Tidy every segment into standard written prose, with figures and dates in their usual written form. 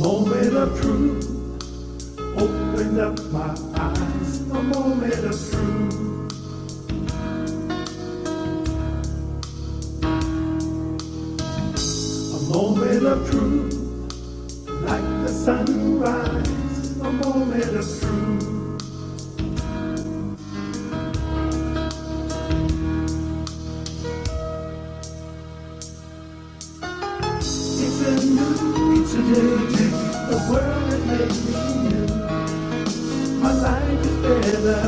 moment of truth opened up my eyes. A moment of truth. A moment of truth, like the sunrise. A moment of truth. It's a day. The world has made me new. My life is better.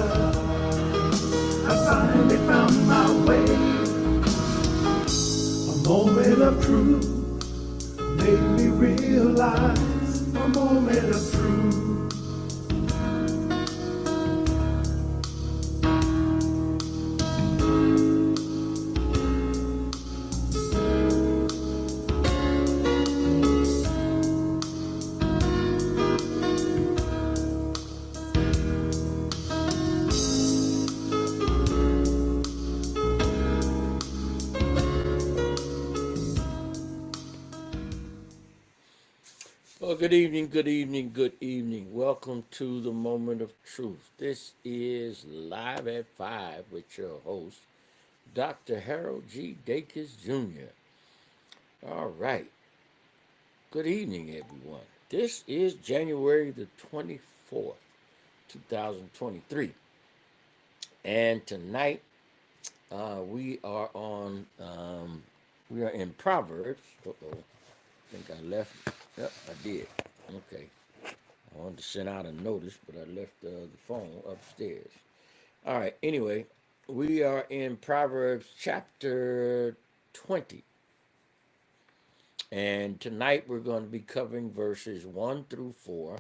I finally found my way. A moment of truth made me realize. A moment of truth. Well, good evening, good evening, good evening. Welcome to the Moment of Truth. This is Live at 5 with your host, Dr. Harold G. Dacus Jr. All right. Good evening, everyone. This is January the 24th, 2023. And tonight we are in Proverbs. Uh-oh. I think I left. Yep, I did. Okay. I wanted to send out a notice, but I left the phone upstairs. All right. Anyway, we are in Proverbs chapter 20. And tonight we're going to be covering verses 1 through 4.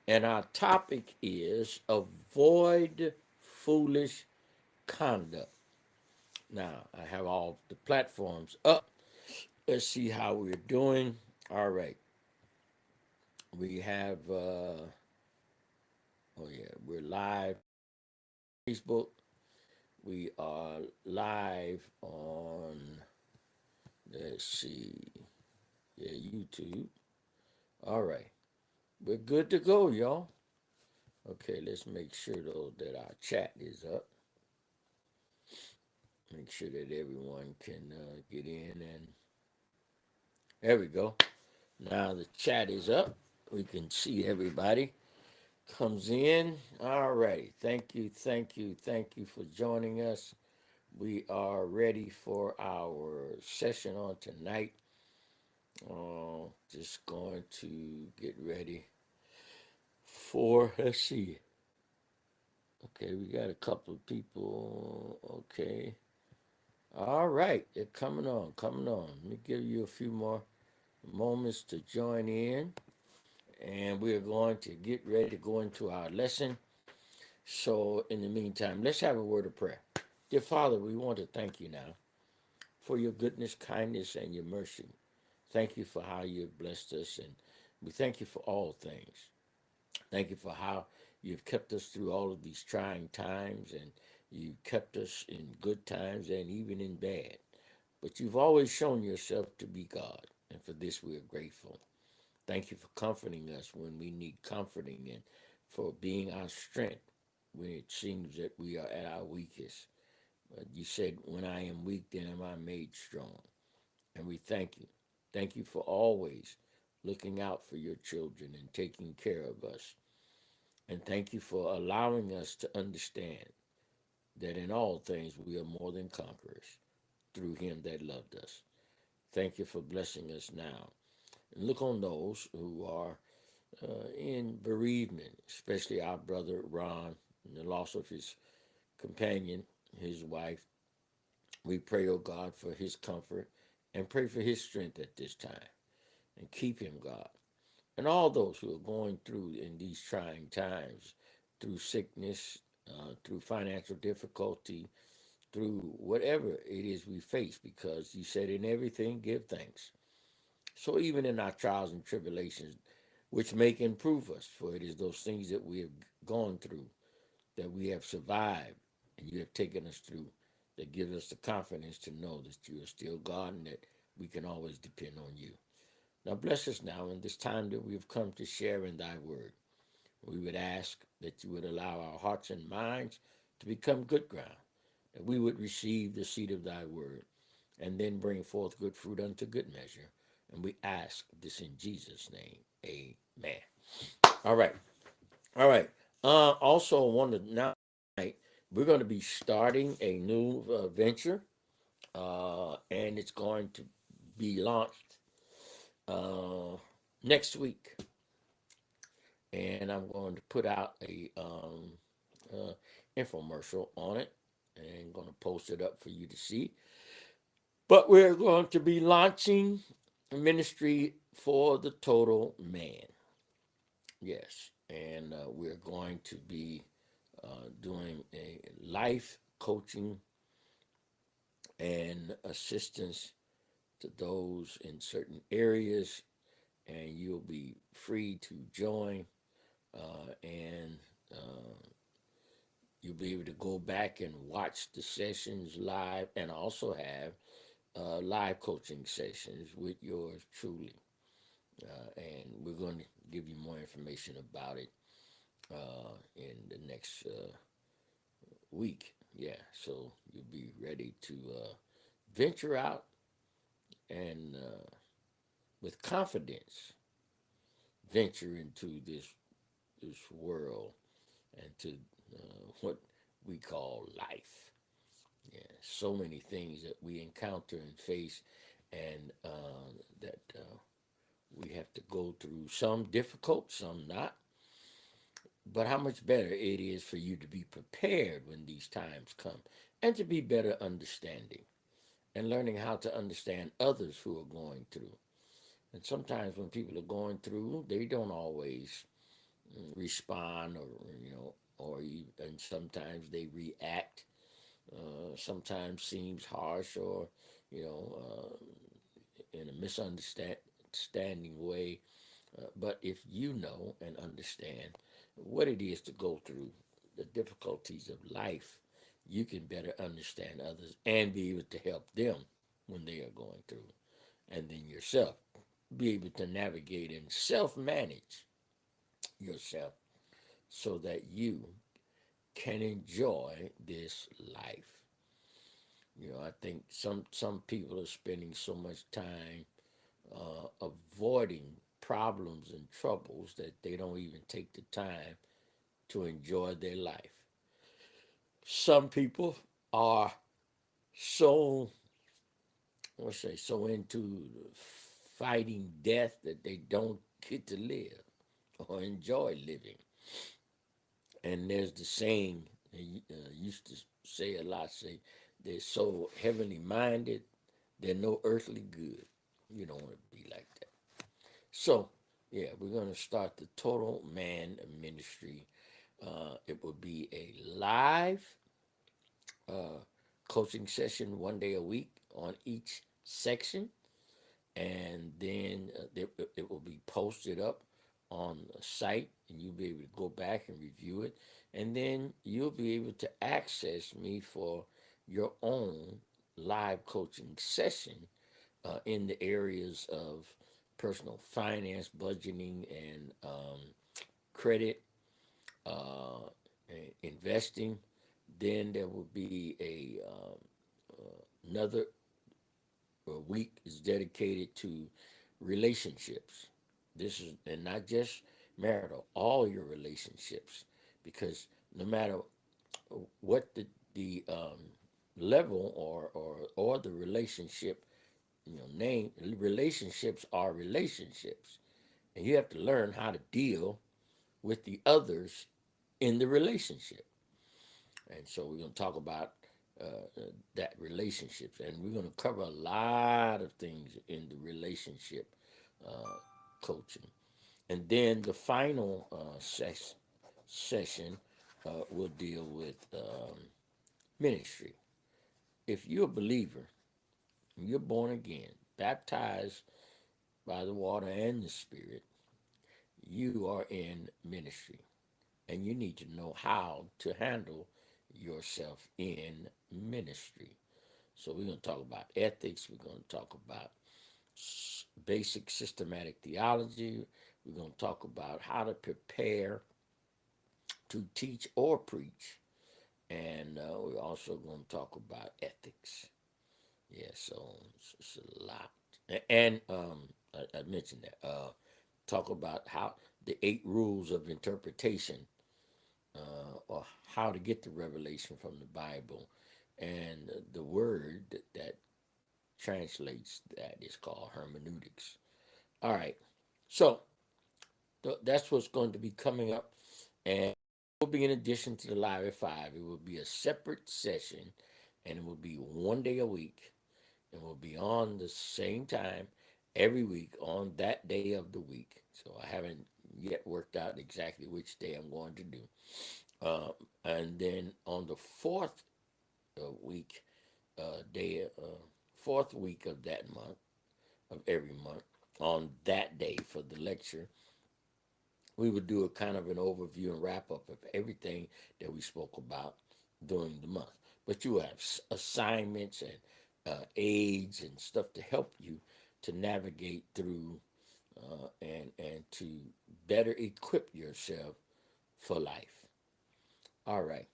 And our topic is avoid foolish conduct. Now, I have all the platforms up. Let's see how we're doing. All right. We have, we're live on Facebook. We are live on, let's see, YouTube. All right. We're good to go, y'all. Okay, let's make sure, though, that our chat is up. Make sure that everyone can get in. And there we go. Now the chat is up. We can see everybody comes in. All right. Thank you, thank you, thank you for joining us. We are ready for our session on tonight. Just going to get ready for, let's see. Okay, we got a couple of people. Okay. All right, they're coming on, coming on. Let me give you a few more moments to join in. And we are going to get ready to go into our lesson. So, in the meantime, let's have a word of prayer. Dear Father, we want to thank you now for your goodness, kindness, and your mercy. Thank you for how you've blessed us, and we thank you for all things. Thank you for how you've kept us through all of these trying times, and you kept us in good times and even in bad. But you've always shown yourself to be God, and for this we are grateful. Thank you for comforting us when we need comforting and for being our strength when it seems that we are at our weakest. But you said, when I am weak, then am I made strong. And we thank you. Thank you for always looking out for your children and taking care of us. And thank you for allowing us to understand that in all things we are more than conquerors through him that loved us. Thank you for blessing us now. And look on those who are in bereavement, especially our brother Ron, and the loss of his companion, his wife. We pray, oh God, for his comfort and pray for his strength at this time and keep him, God. And all those who are going through in these trying times, through sickness, through financial difficulty, through whatever it is we face, because you said in everything, give thanks. So even in our trials and tribulations, which make improve us, for it is those things that we have gone through, that we have survived, and you have taken us through, that gives us the confidence to know that you are still God and that we can always depend on you. Now bless us now in this time that we have come to share in thy word. We would ask that you would allow our hearts and minds to become good ground, that we would receive the seed of thy word, and then bring forth good fruit unto good measure. And we ask this in Jesus' name. Amen. All right. All right. Also, I wanted to now tonight we're going to be starting a new venture, and it's going to be launched uh, next week. And I'm going to put out a infomercial on it, and going to post it up for you to see. But we're going to be launching a ministry for the total man. Yes, and we're going to be doing a life coaching and assistance to those in certain areas, and you'll be free to join, and you'll be able to go back and watch the sessions live, and also have live coaching sessions with yours truly. And we're going to give you more information about it in the next week. Yeah, so you'll be ready to venture out and with confidence venture into this world and to what we call life. Yeah, so many things that we encounter and face, and that we have to go through. Some difficult, some not. But how much better it is for you to be prepared when these times come, and to be better understanding and learning how to understand others who are going through. And sometimes when people are going through, they don't always respond, or and sometimes they react. Sometimes seems harsh, or in a misunderstanding way. But if you know and understand what it is to go through the difficulties of life, you can better understand others and be able to help them when they are going through. And then yourself, be able to navigate and self manage yourself so that you can enjoy this life. I think some people are spending so much time avoiding problems and troubles that they don't even take the time to enjoy their life. Some people are so, let's say, so into fighting death that they don't get to live or enjoy living. And there's the saying they used to say a lot, say they're so heavenly minded, they're no earthly good. You don't want to be like that. So, yeah, we're going to start the Total Man Ministry. It will be a live uh, coaching session 1 day a week on each section, and then it will be posted up on the site, and you'll be able to go back and review it, and then you'll be able to access me for your own live coaching session in the areas of personal finance, budgeting, and credit, uh, and investing. Then there will be another week is dedicated to relationships. This is, and not just marital, all your relationships, because no matter what the level or the relationship, name, relationships are relationships, and you have to learn how to deal with the others in the relationship. And so we're going to talk about that relationships, and we're going to cover a lot of things in the relationship uh, coaching. And then the final session will deal with ministry. If you're a believer, you're born again, baptized by the water and the Spirit, you are in ministry, and you need to know how to handle yourself in ministry. So we're going to talk about ethics. We're going to talk about basic systematic theology. We're going to talk about how to prepare to teach or preach. And we're also going to talk about ethics. Yeah, so it's a lot. And I mentioned that. Talk about how the 8 rules of interpretation, or how to get the revelation from the Bible. And the word that translates that is called hermeneutics. All right. So that's what's going to be coming up. And it will be in addition to the live at 5. It will be a separate session, and it will be one day a week, and will be on the same time every week on that day of the week. So I haven't yet worked out exactly which day I'm going to do. And then on the week, day, fourth week of that month, of every month, on that day for the lecture, we would do a kind of an overview and wrap up of everything that we spoke about during the month. But you have assignments and aids and stuff to help you to navigate through, and to better equip yourself for life. All right.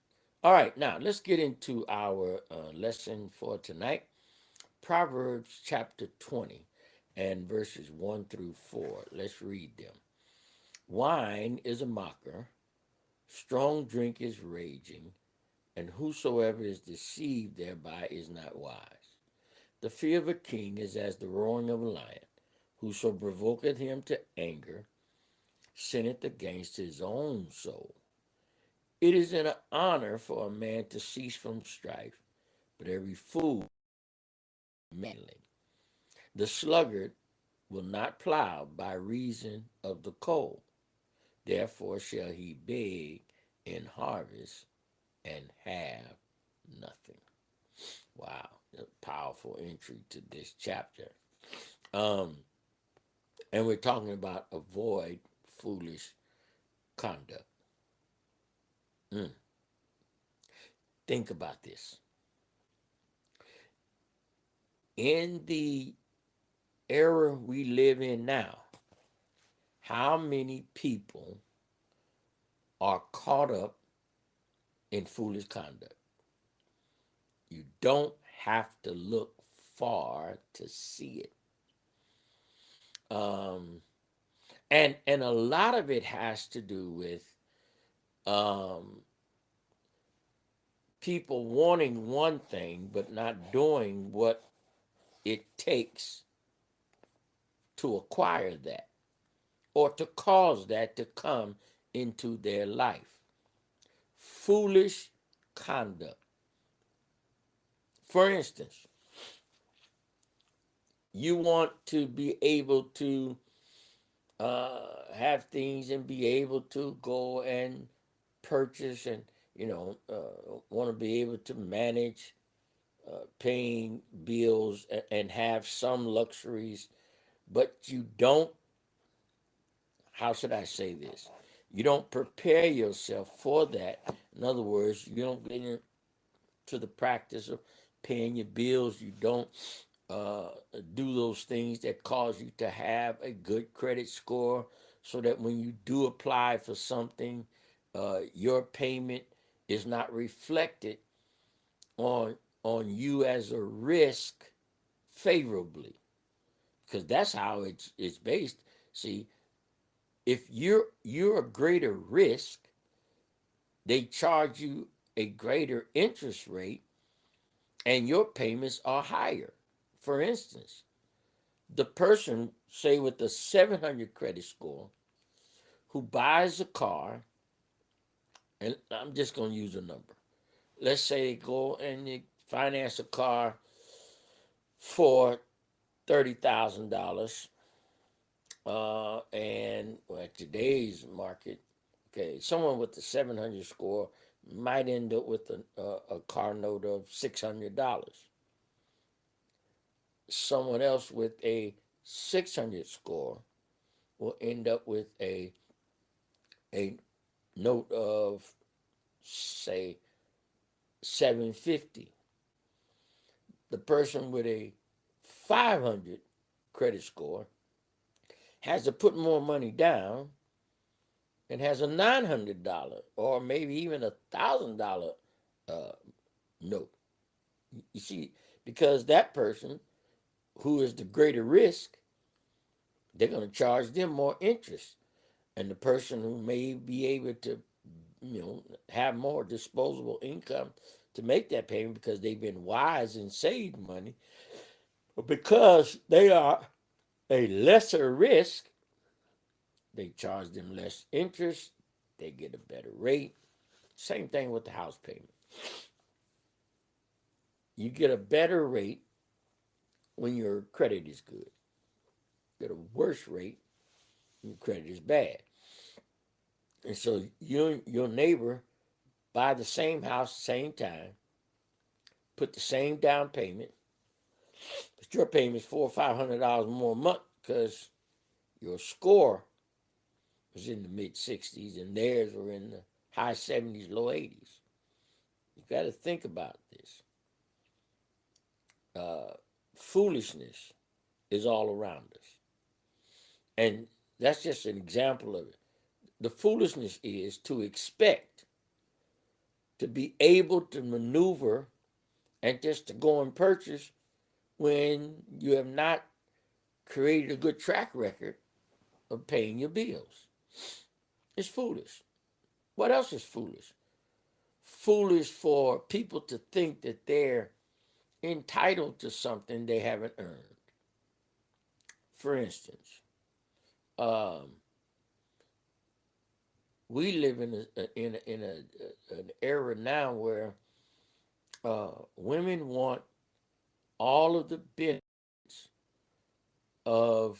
All right. Now let's get into our lesson for tonight. Proverbs chapter 20 and verses 1 through 4. Let's read them. Wine is a mocker, strong drink is raging, and whosoever is deceived thereby is not wise. The fear of a king is as the roaring of a lion. Whoso provoketh him to anger sinneth against his own soul. It is an honor for a man to cease from strife, but every fool manly. The sluggard will not plow by reason of the cold. Therefore shall he beg in harvest and have nothing. Wow, a powerful entry to this chapter. Um, and we're talking about avoid foolish conduct. Mm. Think about this. In the era we live in now, how many people are caught up in foolish conduct? You don't have to look far to see it. Um, and a lot of it has to do with um, people wanting one thing but not doing what it takes to acquire that or to cause that to come into their life. Foolish conduct. For instance, you want to be able to have things and be able to go and purchase, and want to be able to manage paying bills and have some luxuries, but you don't, how should I say this? You don't prepare yourself for that. In other words, you don't get into the practice of paying your bills. You don't uh, do those things that cause you to have a good credit score, so that when you do apply for something, your payment is not reflected on you as a risk favorably, because that's how it's based. See, if you're a greater risk, they charge you a greater interest rate, and your payments are higher. For instance, the person, say with a 700 credit score, who buys a car, and I'm just going to use a number. Let's say they go and they finance a car for $30,000, and well, at today's market, okay, someone with the 700 score might end up with a car note of $600. Someone else with a 600 score will end up with a note of, say, 750. The person with a 500 credit score, has to put more money down and has a $900 or maybe even $1,000 uh, note. You see, because that person who is the greater risk, they're going to charge them more interest. And the person who may be able to, have more disposable income to make that payment because they've been wise and saved money, but because they are a lesser risk, they charge them less interest, they get a better rate. Same thing with the house payment. You get a better rate when your credit is good. You get a worse rate when your credit is bad. And so you and your neighbor buy the same house, same time, put the same down payment, but your payment is $400 or $500 more a month because your score was in the mid 60s and theirs were in the high 70s, low 80s. You got to think about this. Uh, Foolishness is all around us. And that's just an example of it. The foolishness is to expect to be able to maneuver and just to go and purchase when you have not created a good track record of paying your bills. It's foolish. What else is foolish? Foolish for people to think that they're entitled to something they haven't earned. For instance, um, we live an era now where women want all of the benefits of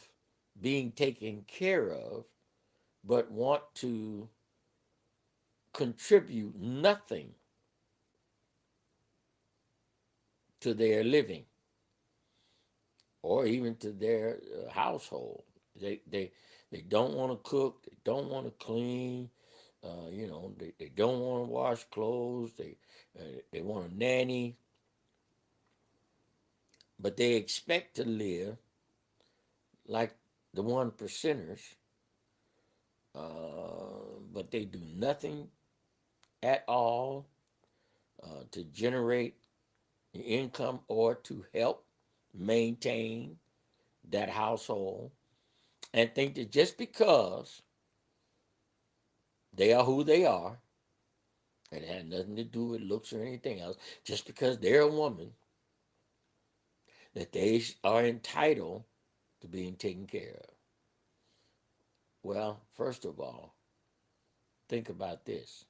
being taken care of, but want to contribute nothing to their living or even to their household. They don't want to cook. They don't want to clean. They don't want to wash clothes. They want a nanny, but they expect to live like the one percenters, but they do nothing at all to generate the income or to help maintain that household, and think that just because they are who they are, and it had nothing to do with looks or anything else, just because they're a woman, that they are entitled to being taken care of. Well, first of all, think about this.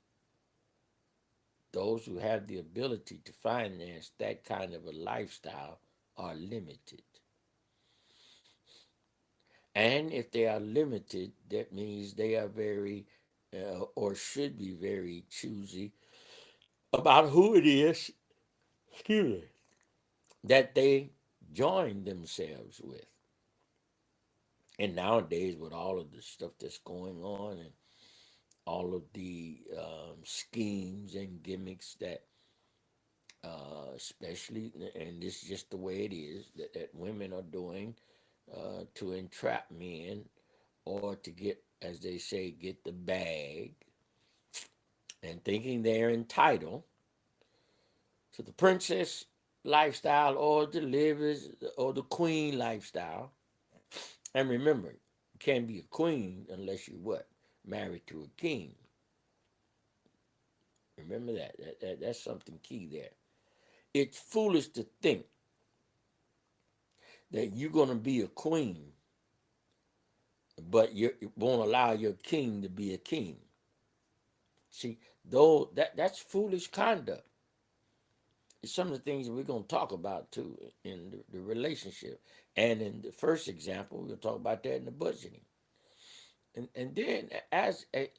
Those who have the ability to finance that kind of a lifestyle are limited. And if they are limited, that means they are very, or should be very choosy about who it is, excuse me, that they join themselves with. And nowadays, with all of the stuff that's going on and all of the schemes and gimmicks that, especially, and this is just the way it is, that women are doing to entrap men or to get, as they say, get the bag, and thinking they're entitled to the princess lifestyle or the livers or the queen lifestyle. And remember, you can't be a queen unless you what? Married to a king. Remember that. That's something key there. It's foolish to think that you're going to be a queen, but you won't allow your king to be a king. See, though that's foolish conduct. It's some of the things that we're going to talk about too in the relationship. And in the first example, we'll talk about that in the budgeting. And then as a,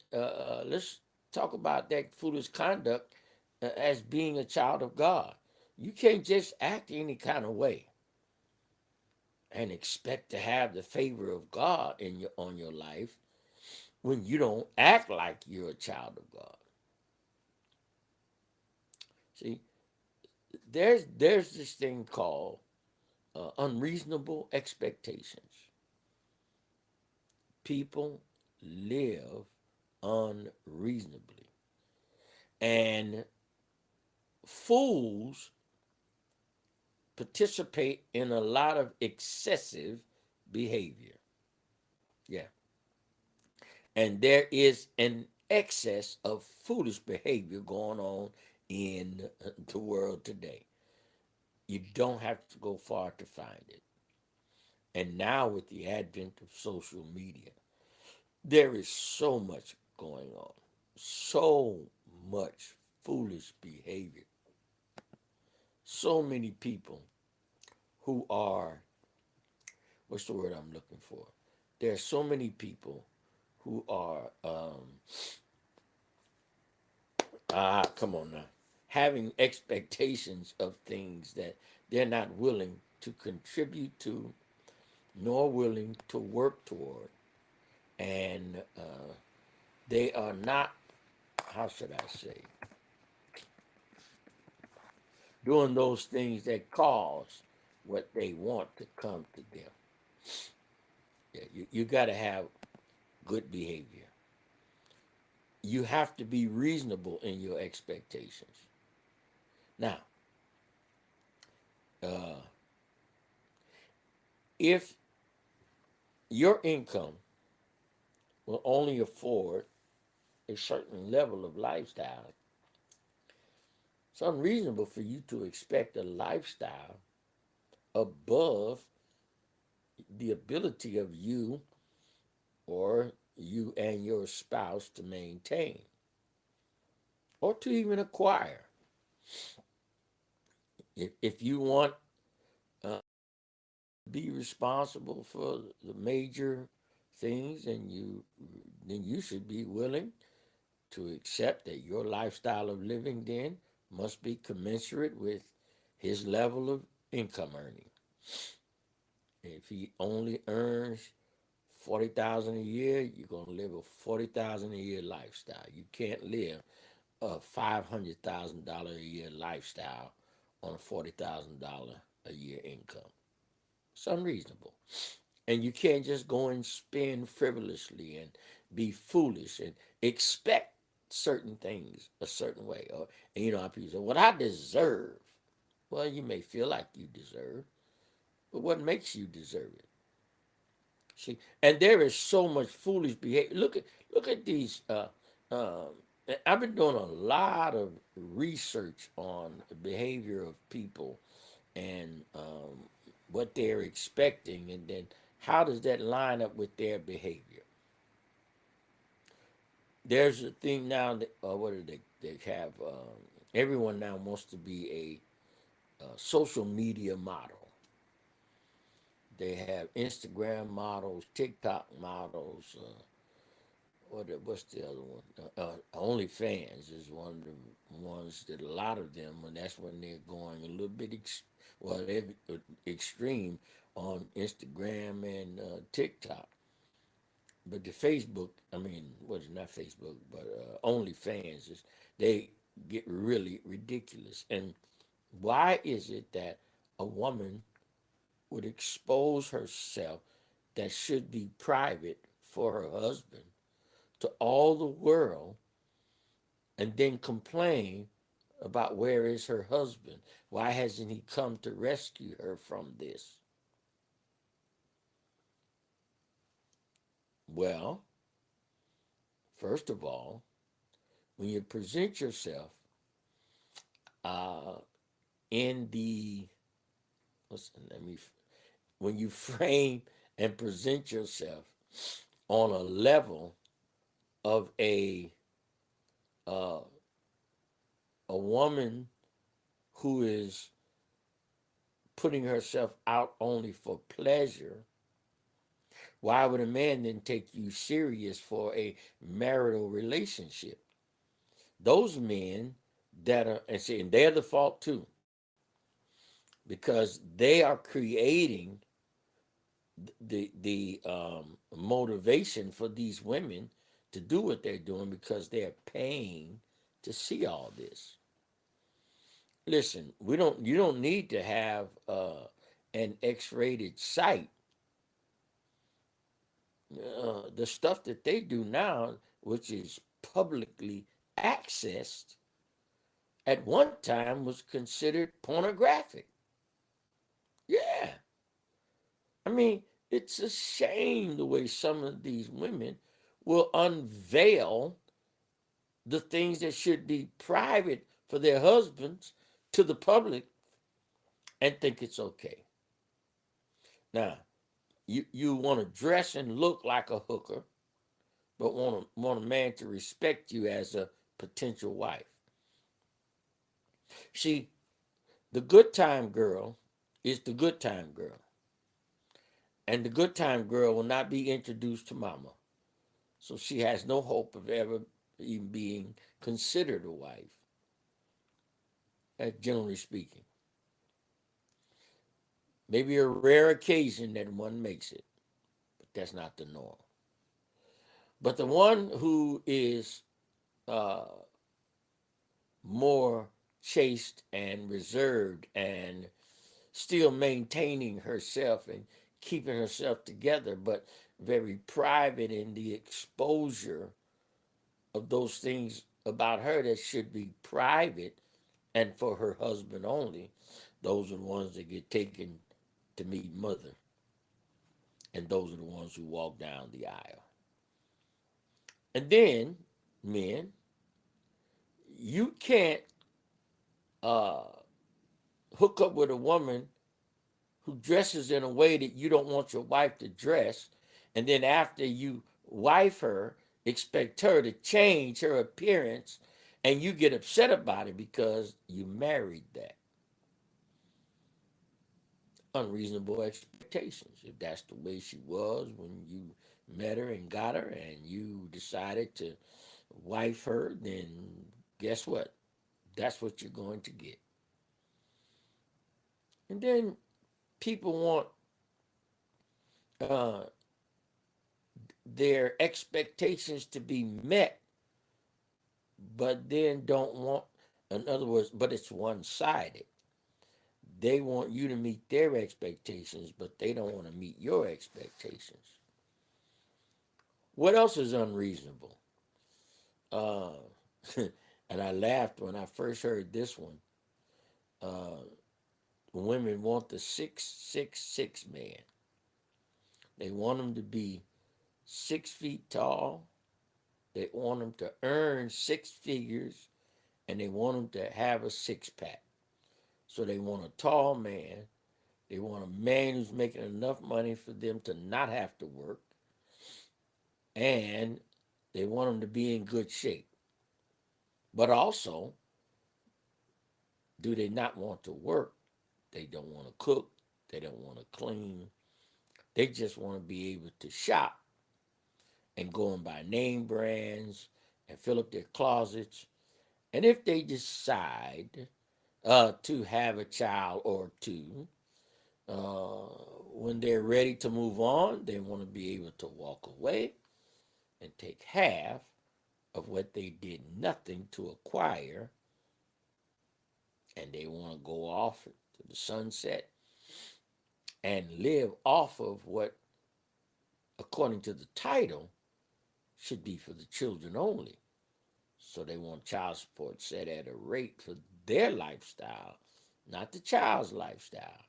let's talk about that foolish conduct as being a child of God. You can't just act any kind of way and expect to have the favor of God in your on your life when you don't act like you're a child of God. See, there's this thing called unreasonable expectations. People live unreasonably. And fools participate in a lot of excessive behavior. Yeah. And there is an excess of foolish behavior going on in the world today. You don't have to go far to find it. And now, with the advent of social media, there is so much going on, so much foolish behavior, so many people who are, what's the word I'm looking for? There are so many people who are, come on now, having expectations of things that they're not willing to contribute to, nor willing to work toward. And they are not, how should I say, doing those things that cause what they want to come to them. Yeah, you got to have good behavior. You have to be reasonable in your expectations. Now, uh, if your income will only afford a certain level of lifestyle, it's unreasonable for you to expect a lifestyle above the ability of you or you and your spouse to maintain or to even acquire. If you want to be responsible for the major things, and then you should be willing to accept that your lifestyle of living then must be commensurate with his level of income earning. If he only earns 40,000 a year, you're gonna live a 40,000 a year lifestyle. You can't live a $500,000 a year lifestyle on a $40,000 a year income. It's unreasonable. And you can't just go and spend frivolously and be foolish and expect certain things a certain way. Or, and you know how people say, "What I deserve." Well, you may feel like you deserve, but what makes you deserve it? See, and there is so much foolish behavior. Look at these. Um, I've been doing a lot of research on the behavior of people and what they're expecting, and then how does that line up with their behavior? There's a thing now that, what do they have? Everyone now wants to be a social media model. They have Instagram models, TikTok models. What's the other one? OnlyFans is one of the ones that a lot of them, and that's when they're going a little bit well, they're extreme on Instagram and TikTok. But the Facebook, I mean, what is not Facebook, but OnlyFans is they get really ridiculous. And why is it that a woman would expose herself that should be private for her husband to all the world and then complain about where is her husband? Why hasn't he come to rescue her from this? Well, first of all, when you present yourself uh, in the let me when you frame and present yourself on a level of uh, a woman who is putting herself out only for pleasure, why would a man then take you serious for a marital relationship? Those men that are, and see, and they're the fault too, because they are creating the motivation for these women to do what they're doing because they're paying to see all this. Listen, we don't. You don't need to have and X-rated site, the stuff that they do now, which is publicly accessed, at one time was considered pornographic. Yeah. I mean, it's a shame the way some of these women will unveil the things that should be private for their husbands to the public and think it's okay. Now, you want to dress and look like a hooker, but want a man to respect you as a potential wife. See, the good time girl is the good time girl. And the good time girl will not be introduced to mama. So she has no hope of ever even being considered a wife, generally speaking. Maybe a rare occasion that one makes it, but that's not the norm. But the one who is uh, more chaste and reserved and still maintaining herself and keeping herself together, but very private in the exposure of those things about her that should be private and for her husband only. Those are the ones that get taken to meet mother, and those are the ones who walk down the aisle. And then, men, you can't uh, hook up with a woman who dresses in a way that you don't want your wife to dress, and then after you wife her, expect her to change her appearance, and you get upset about it because you married that. Unreasonable expectations. If that's the way she was when you met her and got her, and you decided to wife her, then guess what? That's what you're going to get. And then people want uh, their expectations to be met, but then don't want, in other words, but it's one sided. They want you to meet their expectations, but they don't want to meet your expectations. What else is unreasonable? Uh, and I laughed when I first heard this one. Uh, Women want the 6'6" man. They want him to be 6 feet tall. They want him to earn six figures, and they want him to have a six pack. So they want a tall man. They want a man who's making enough money for them to not have to work, and they want him to be in good shape. But also, do they not want to work? They don't want to cook. They don't want to clean. They just want to be able to shop and go and buy name brands and fill up their closets. And if they decide to have a child or two, when they're ready to move on, they want to be able to walk away and take half of what they did nothing to acquire, and they want to go off to the sunset and live off of what, according to the title, should be for the children only. So they want child support set at a rate for their lifestyle, not the child's lifestyle.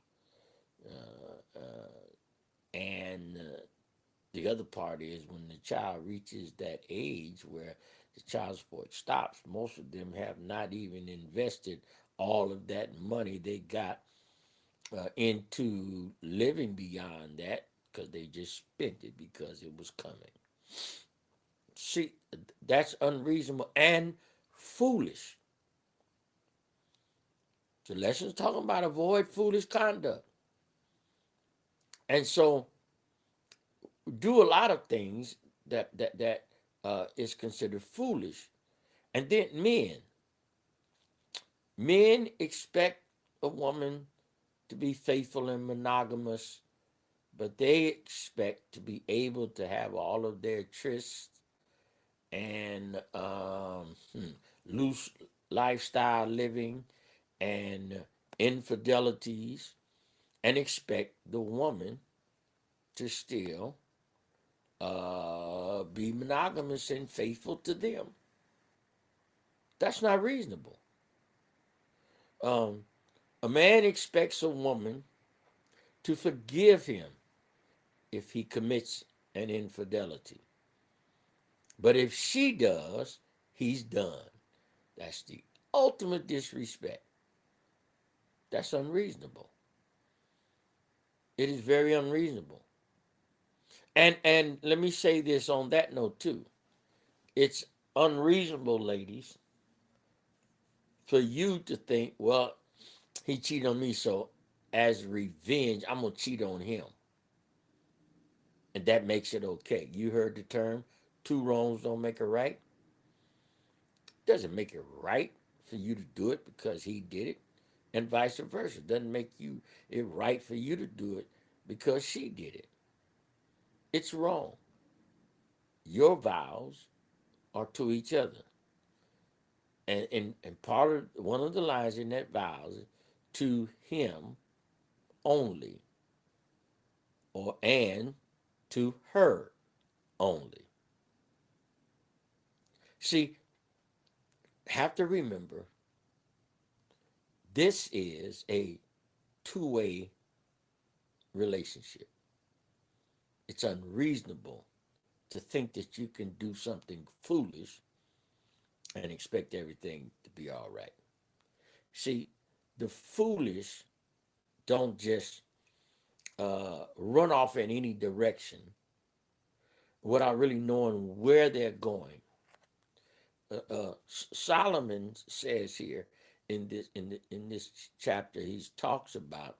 And the other part is when the child reaches that age where the child support stops, most of them have not even invested all of that money they got into living beyond that because they just spent it because it was coming. See, that's unreasonable and foolish. The lesson's talking about avoid foolish conduct. And so do a lot of things that is considered foolish. And then men expect a woman to be faithful and monogamous, but they expect to be able to have all of their trysts and loose lifestyle living and infidelities and expect the woman to still be monogamous and faithful to them. That's not reasonable. Um, a man expects a woman to forgive him if he commits an infidelity. But if she does, he's done. That's the ultimate disrespect. That's unreasonable. It is very unreasonable. And let me say this on that note too. It's unreasonable, ladies, for you to think, well, he cheated on me, so as revenge, I'm gonna cheat on him. And that makes it okay. You heard the term, two wrongs don't make a right. Doesn't make it right for you to do it because he did it, and vice versa. Doesn't make it right for you to do it because she did it. It's wrong. Your vows are to each other. And part of one of the lines in that vows is to him only, or and to her only. See, have to remember this is a two-way relationship. It's unreasonable to think that you can do something foolish and expect everything to be all right. See, the foolish don't just run off in any direction without really knowing where they're going. Solomon says here in this chapter, he talks about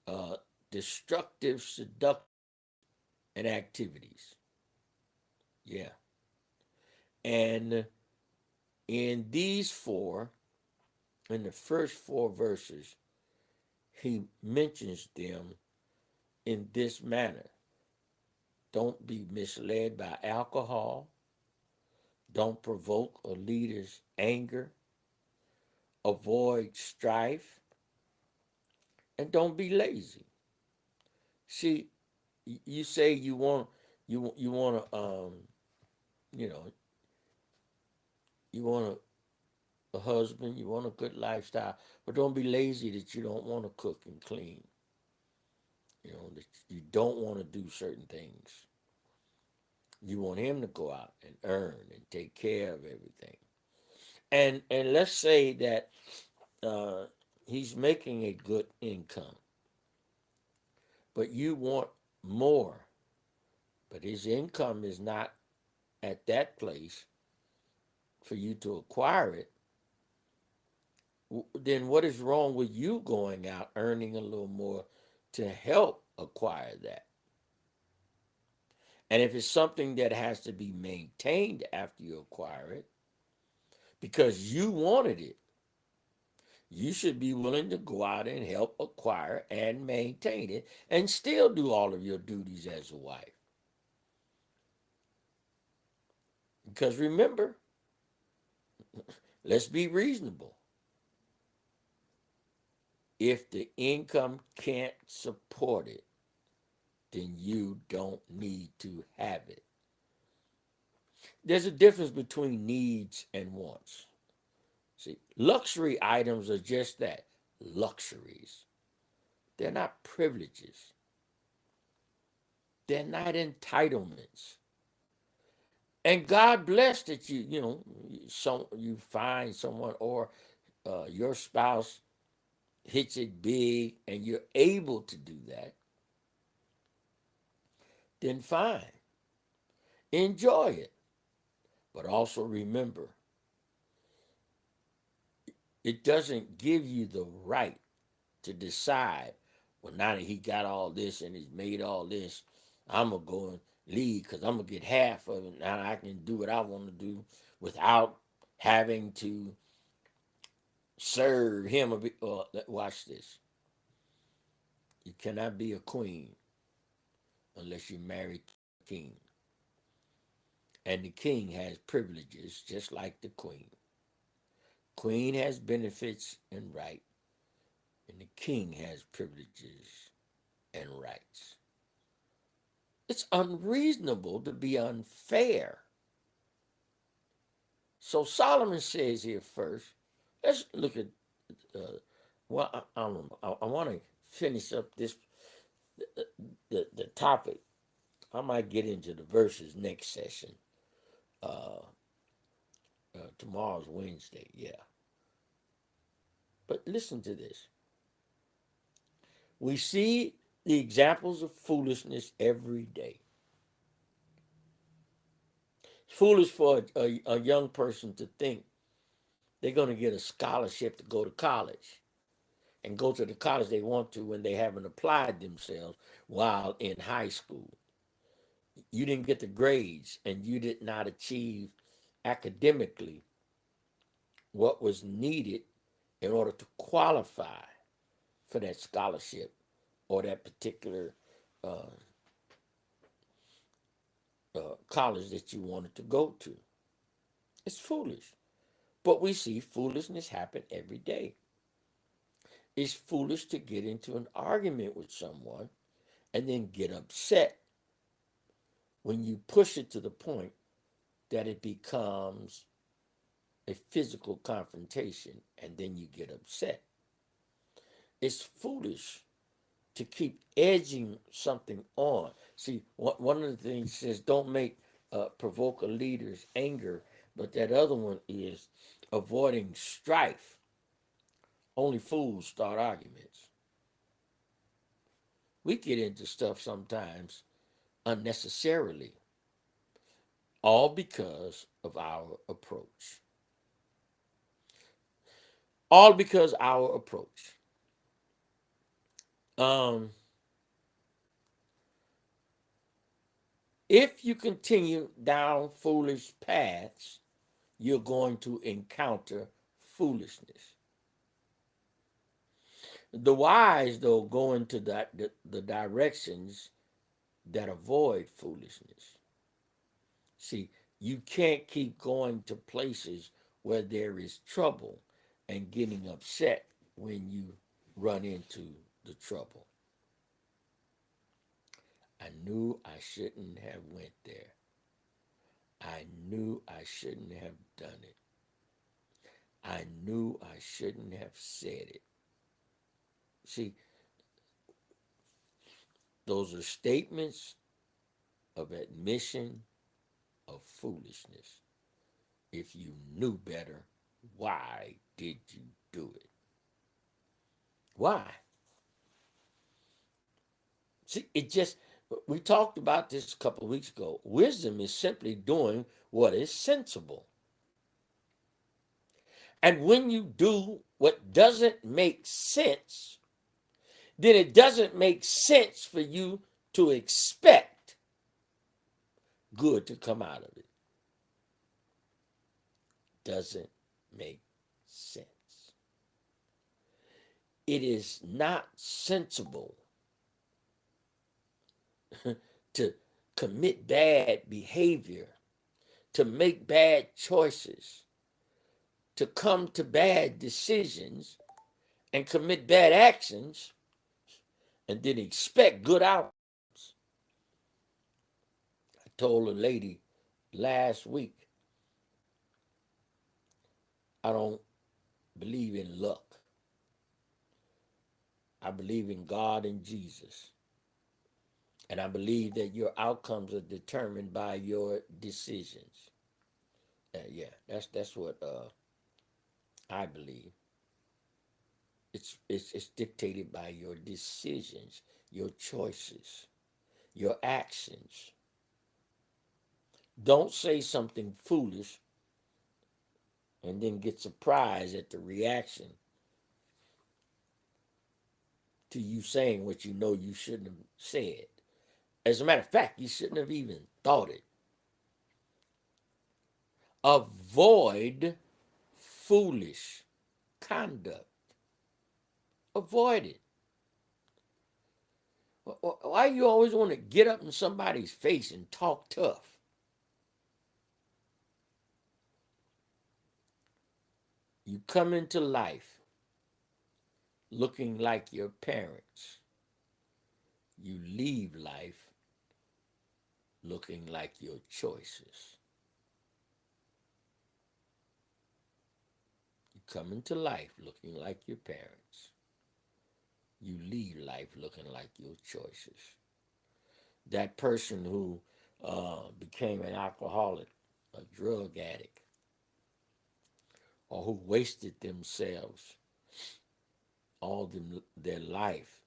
uh, destructive seduction and activities. Yeah, and in these four, in the first four verses, he mentions them in this manner. Don't be misled by alcohol. Don't provoke a leader's anger. Avoid strife. And don't be lazy. See, you say you want to you know you want a husband, you want a good lifestyle, but don't be lazy that you don't want to cook and clean. That you don't want to do certain things. You want him to go out and earn and take care of everything. And let's say that uh, he's making a good income, but you want more, but his income is not at that place for you to acquire it. Then what is wrong with you going out earning a little more to help acquire that? And if it's something that has to be maintained after you acquire it because you wanted it, you should be willing to go out and help acquire and maintain it and still do all of your duties as a wife. Because remember, let's be reasonable. If the income can't support it, then you don't need to have it. There's a difference between needs and wants. See, luxury items are just that, luxuries. They're not privileges. They're not entitlements. And God bless that you find someone, or your spouse hits it big and you're able to do that. Then fine, enjoy it. But also remember, it doesn't give you the right to decide, well, now that he got all this and he's made all this, I'm going to go and leave because I'm going to get half of it. Now I can do what I want to do without having to serve him a bit. Watch this. You cannot be a queen unless you're married to a king. And the king has privileges just like the queen. Queen has benefits and right, and the king has privileges and rights. It's unreasonable to be unfair. So Solomon says here first, let's look at, well, I don't know. I want to finish up this, the topic. I might get into the verses next session. Uh, Tomorrow's Wednesday, yeah. But listen to this. We see the examples of foolishness every day. It's foolish for a young person to think they're going to get a scholarship to go to college and go to the college they want to when they haven't applied themselves while in high school. You didn't get the grades and you did not achieve academically what was needed in order to qualify for that scholarship or that particular uh, college that you wanted to go to. It's foolish. But we see foolishness happen every day. It's foolish to get into an argument with someone and then get upset when you push it to the point that it becomes a physical confrontation and then you get upset. It's foolish to keep edging something on. See, one of the things says don't make provoke a leader's anger, but that other one is avoiding strife. Only fools start arguments. We get into stuff sometimes unnecessarily, all because of our approach. All because our approach. Um, if you continue down foolish paths, you're going to encounter foolishness. The wise, though, go into the directions that avoid foolishness. See, you can't keep going to places where there is trouble and getting upset when you run into the trouble. I knew I shouldn't have went there. I knew I shouldn't have done it. I knew I shouldn't have said it. See, those are statements of admission of foolishness. If you knew better, why did you do it? Why? See, we talked about this a couple of weeks ago. Wisdom is simply doing what is sensible. And when you do what doesn't make sense, then it doesn't make sense for you to expect good to come out of it. Doesn't make sense. It is not sensible to commit bad behavior, to make bad choices, to come to bad decisions and commit bad actions and then expect good outcomes. I told a lady last week, I don't believe in luck. I believe in God and Jesus. And I believe that your outcomes are determined by your decisions. Yeah, that's what I believe. It's dictated by your decisions, your choices, your actions. Don't say something foolish and then get surprised at the reaction to you saying what you know you shouldn't have said. As a matter of fact, you shouldn't have even thought it. Avoid foolish conduct. Avoid it. Why you always want to get up in somebody's face and talk tough? You come into life looking like your parents. You leave life looking like your choices. You come into life looking like your parents. You leave life looking like your choices. That person who became an alcoholic, a drug addict, or who wasted themselves their life,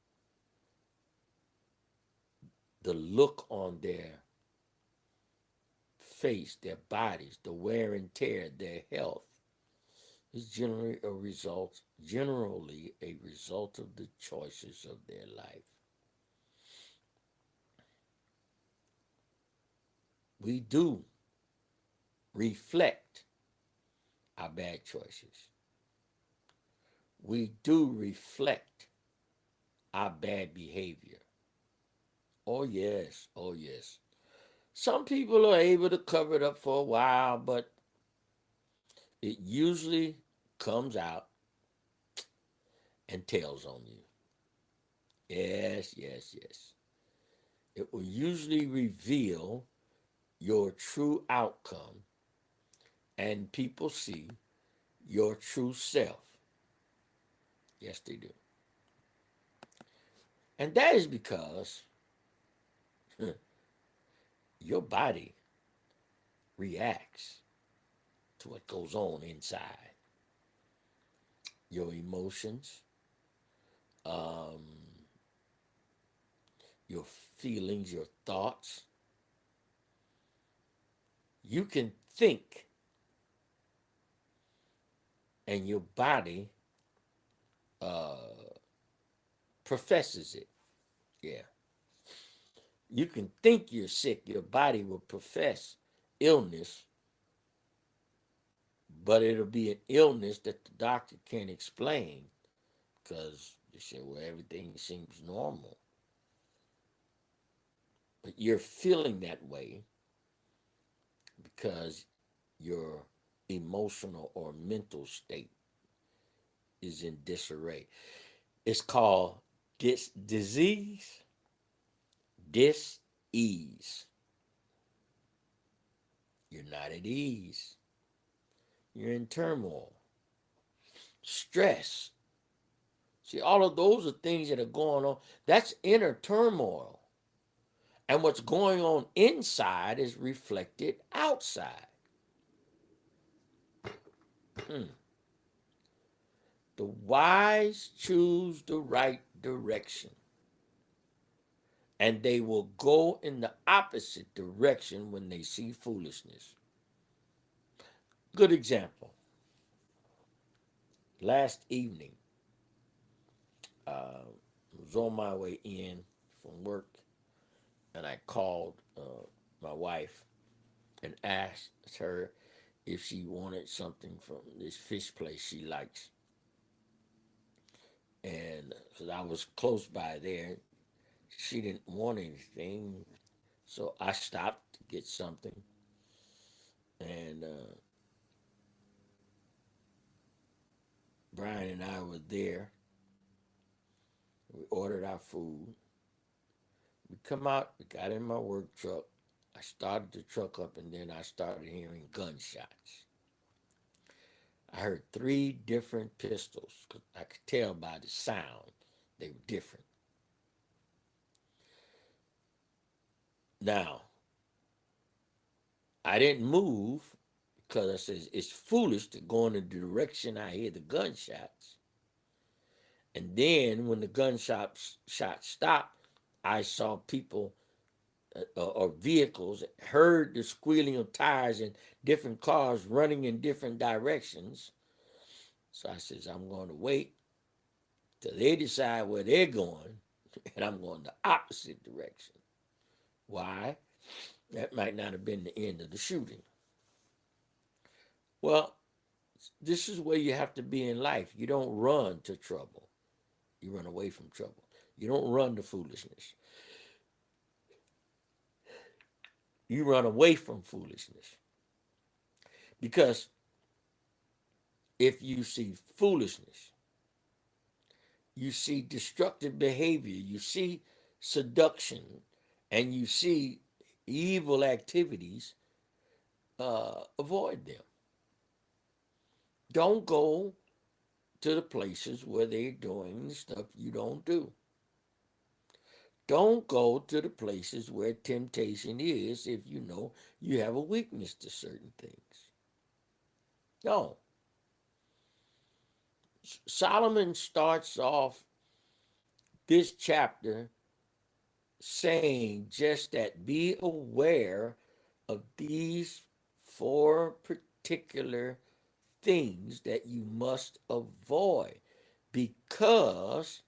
the look on their face, their bodies, the wear and tear, their health is generally a result of the choices of their life. We do reflect our bad choices. We do reflect our bad behavior. Oh yes, oh yes. Some people are able to cover it up for a while, but it usually comes out and tells on you. Yes, yes, yes. It will usually reveal your true outcome, and people see your true self. Yes, they do. And that is because your body reacts to what goes on inside. Your emotions, um, your feelings, your thoughts. You can think, and your body uh, professes it. Yeah. You can think you're sick, your body will profess illness, but it'll be an illness that the doctor can't explain because they say, well, everything seems normal. But you're feeling that way because your emotional or mental state is in disarray. It's called disease, dis-ease. You're not at ease. You're in turmoil, stress. See, all of those are things that are going on. That's inner turmoil. And what's going on inside is reflected outside. Hmm. The wise choose the right direction, and they will go in the opposite direction when they see foolishness. Good example. Last evening, I was on my way in from work, and I called my wife and asked her if she wanted something from this fish place she likes. And because I was close by there, she didn't want anything. So I stopped to get something. And Brian and I were there. We ordered our food. We come out, we got in my work truck. I started the truck up, and then I started hearing gunshots. I heard three different pistols. I could tell by the sound they were different. Now, I didn't move because I said it's foolish to go in the direction I hear the gunshots. And then when the shots stopped, I saw people or vehicles, heard the squealing of tires and different cars running in different directions. So I says, I'm going to wait till they decide where they're going, and I'm going the opposite direction. Why? That might not have been the end of the shooting. Well, this is where you have to be in life. You don't run to trouble. You run away from trouble. You don't run to foolishness. You run away from foolishness. Because if you see foolishness, you see destructive behavior, you see seduction, and you see evil activities, avoid them. Don't go to the places where they're doing stuff you don't do. Don't go to the places where temptation is if you know you have a weakness to certain things. No. Solomon starts off this chapter saying just that be aware of these four particular things that you must avoid because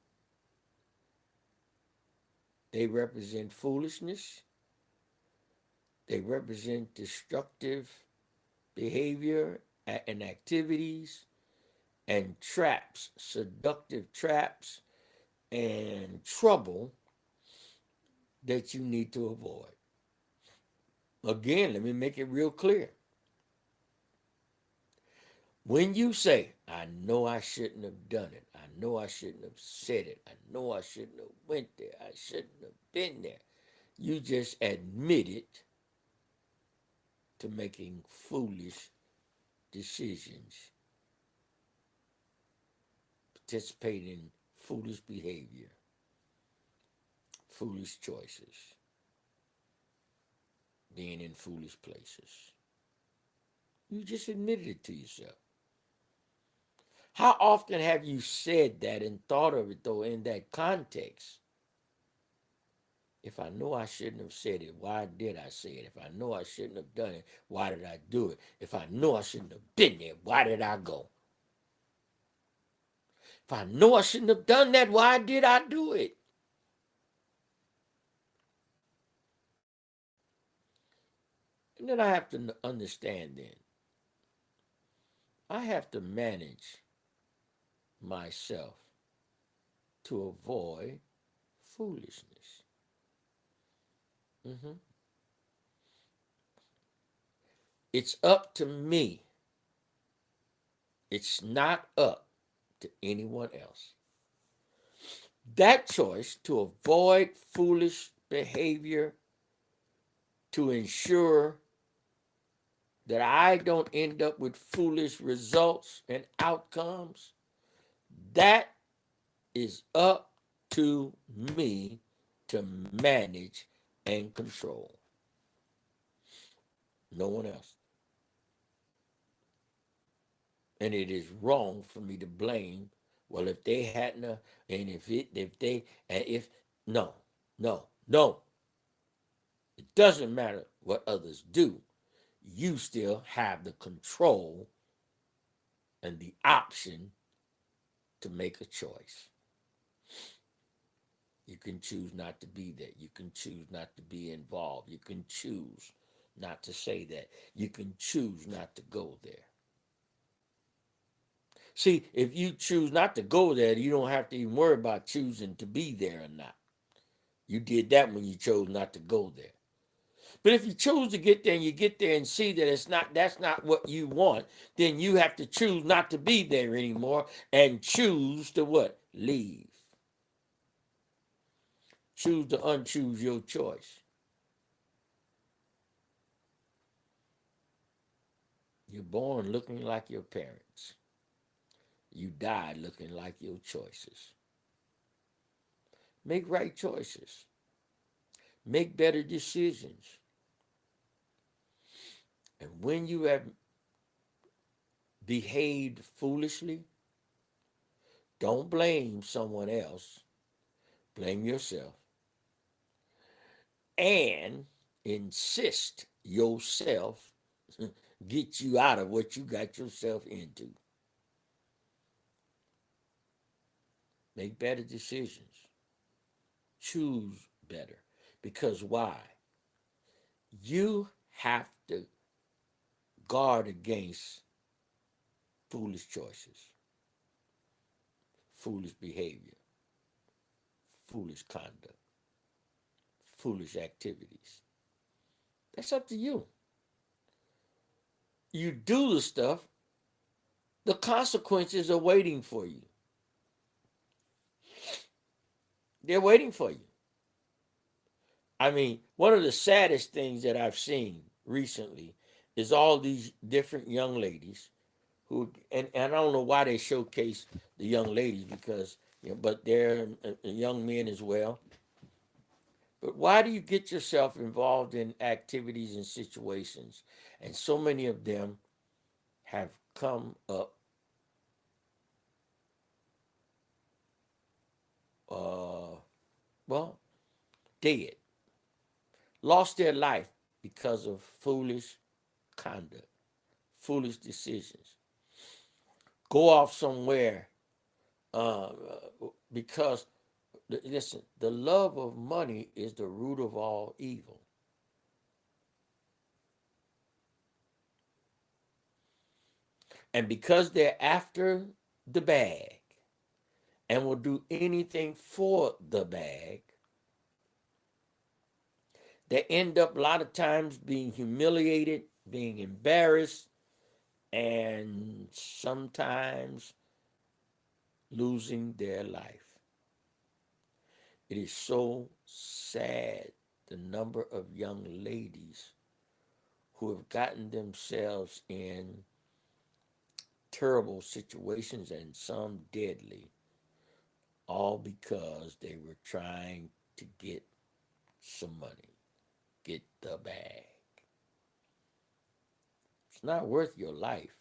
they represent foolishness, they represent destructive behavior and activities and traps, seductive traps and trouble that you need to avoid. Again, let me make it real clear. When you say, I know I shouldn't have done it, I know I shouldn't have said it, I know I shouldn't have went there, I shouldn't have been there, you just admitted to making foolish decisions, participating in foolish behavior, foolish choices, being in foolish places. You just admitted it to yourself. How often have you said that and thought of it, though, in that context? If I know I shouldn't have said it, why did I say it? If I know I shouldn't have done it, why did I do it? If I know I shouldn't have been there, why did I go? If I know I shouldn't have done that, why did I do it? And then I have to understand then, I have to manage myself to avoid foolishness. Mhm. It's up to me. It's not up to anyone else. That choice to avoid foolish behavior, to ensure that I don't end up with foolish results and outcomes, that is up to me to manage and control. No one else. And it is wrong for me to blame. Well, if they hadn't, and if they, and if, no, no, no. It doesn't matter what others do. You still have the control and the option to make a choice. You can choose not to be there. You can choose not to be involved. You can choose not to say that. You can choose not to go there. See, if you choose not to go there, you don't have to even worry about choosing to be there or not. You did that when you chose not to go there. But if you choose to get there and you get there and see that that's not what you want, then you have to choose not to be there anymore and choose to what? Leave. Choose to unchoose your choice. You're born looking like your parents. You die looking like your choices. Make right choices. Make better decisions. And when you have behaved foolishly, don't blame someone else. Blame yourself. And insist yourself get you out of what you got yourself into. Make better decisions. Choose better. Because why? You have to guard against foolish choices, foolish behavior, foolish conduct, foolish activities. That's up to you. You do the stuff, the consequences are waiting for you. They're waiting for you. I mean, one of the saddest things that I've seen recently is all these different young ladies who, and I don't know why they showcase the young ladies because, but they're young men as well. But why do you get yourself involved in activities and situations? And so many of them have come up, uh, well, dead, lost their life because of foolish conduct, foolish decisions. Go off somewhere uh, because, listen, the love of money is the root of all evil. And because they're after the bag and will do anything for the bag, they end up a lot of times being humiliated, being embarrassed, and sometimes losing their life. It is so sad the number of young ladies who have gotten themselves in terrible situations and some deadly, all because they were trying to get some money, get the bag. It's not worth your life.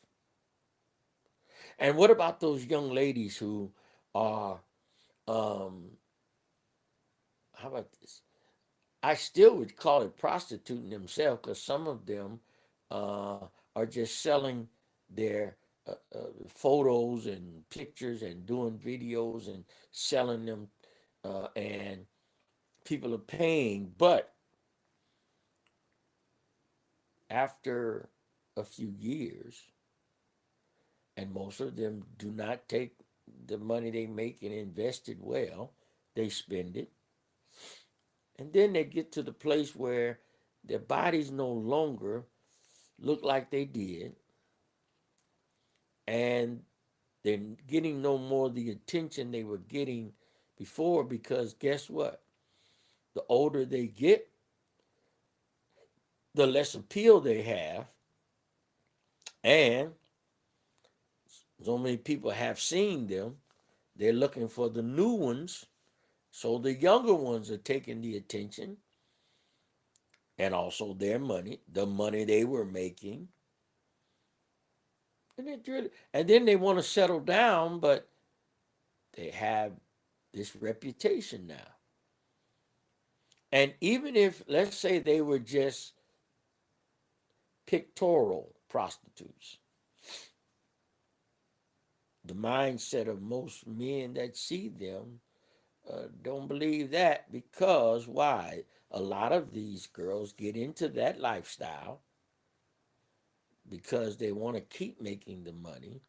And what about those young ladies who are, um, how about this? I still would call it prostituting themselves because some of them are just selling their photos and pictures and doing videos and selling them, and people are paying. But after a few years, and most of them do not take the money they make and invest it well, they spend it. And then they get to the place where their bodies no longer look like they did, and they're getting no more the attention they were getting before because guess what? The older they get, the less appeal they have, and so many people have seen them. They're looking for the new ones, so the younger ones are taking the attention and also their money, the money they were making. And then they want to settle down, but they have this reputation now. And even if, let's say, they were just pictorial prostitutes, the mindset of most men that see them don't believe that because why? A lot of these girls get into that lifestyle because they want to keep making the money,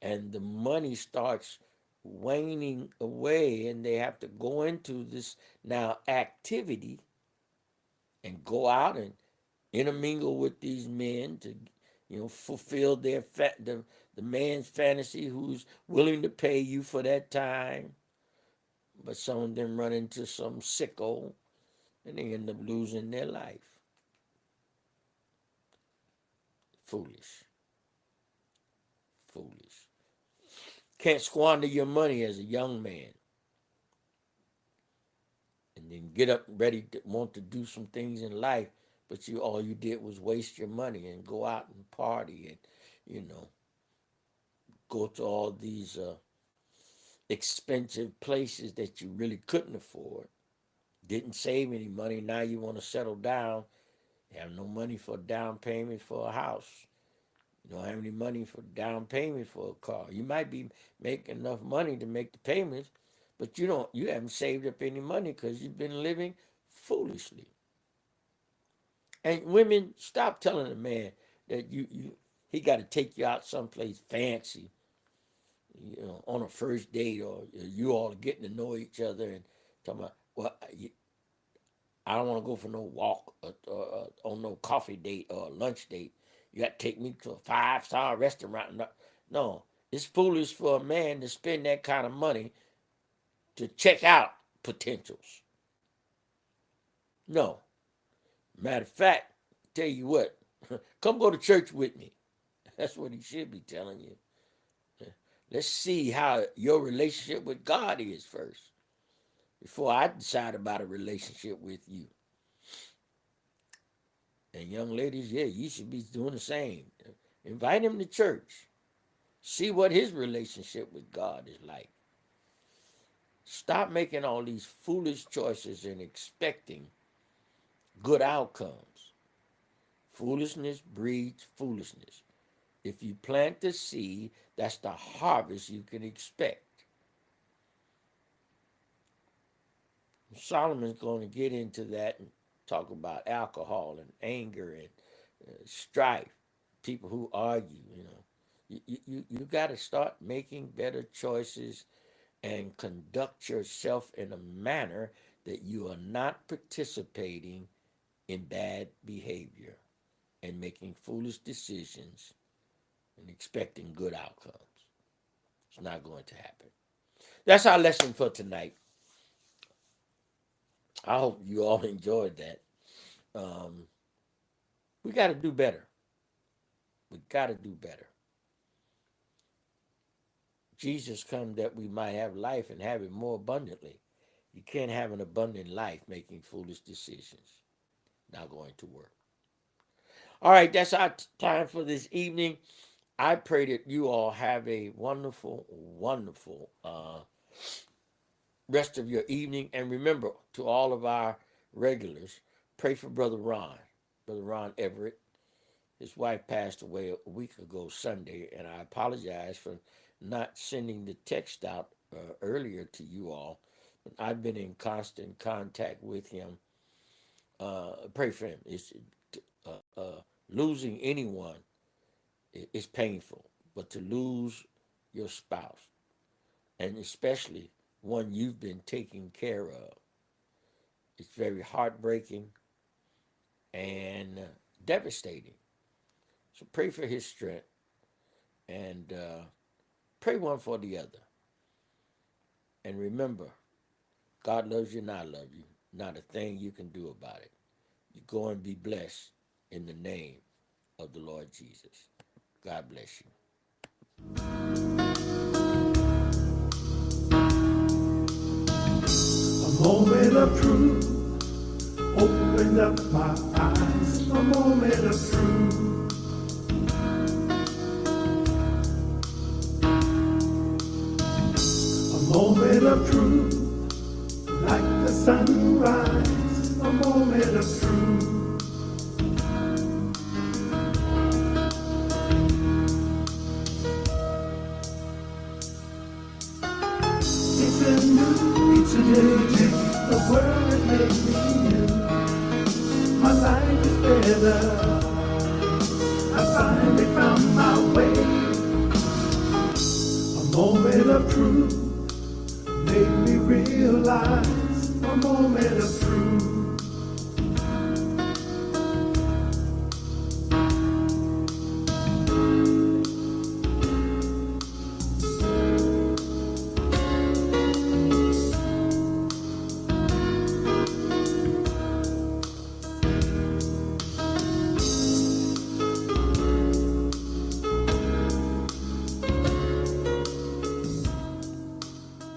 and the money starts waning away, and they have to go into this now activity and go out and intermingle with these men to fulfill the man's fantasy who's willing to pay you for that time. But some of them run into some sicko and they end up losing their life. Foolish. Foolish. Can't squander your money as a young man and then get up ready to want to do some things in life, but you all you did was waste your money and go out and party and go to all these expensive places that you really couldn't afford. Didn't save any money. Now you want to settle down. You have no money for down payment for a house. You don't have any money for down payment for a car. You might be making enough money to make the payments, but you haven't saved up any money because you've been living foolishly. And women, stop telling a man that he got to take you out someplace fancy, on a first date, or you all are getting to know each other and talking about, well, I don't want to go for no walk or on no coffee date or lunch date. You got to take me to a 5-star restaurant. No, it's foolish for a man to spend that kind of money to check out potentials. No. Matter of fact, tell you what, come go to church with me. That's what he should be telling you. Let's see how your relationship with God is first before I decide about a relationship with you. And young ladies, yeah, you should be doing the same. Invite him to church. See what his relationship with God is like. Stop making all these foolish choices and expecting good outcomes. Foolishness breeds foolishness. If you plant the seed, that's the harvest you can expect. Solomon's going to get into that and talk about alcohol and anger and strife, people who argue, You got to start making better choices and conduct yourself in a manner that you are not participating in bad behavior and making foolish decisions and expecting good outcomes. It's not going to happen. That's our lesson for tonight. I hope you all enjoyed that. We got to do better. We got to do better. Jesus come that we might have life and have it more abundantly. You can't have an abundant life making foolish decisions. Not going to work. All right, that's our time for this evening. I pray that you all have a wonderful, wonderful rest of your evening. And remember, to all of our regulars, pray for Brother Ron Everett. His wife passed away a week ago Sunday, and I apologize for not sending the text out earlier to you all. But I've been in constant contact with him. Pray for him. Losing anyone is painful, but to lose your spouse, and especially one you've been taking care of, it's very heartbreaking and devastating. So pray for his strength and pray one for the other. And remember, God loves you and I love you. Not a thing you can do about it. You go and be blessed in the name of the Lord Jesus. God bless you. A moment of truth opened up my eyes. A moment of truth. A moment of truth, like the sunrise. A moment of truth. It's a new day. The world has made me new. My life is better. I finally found my way. A moment of truth made me realize. A moment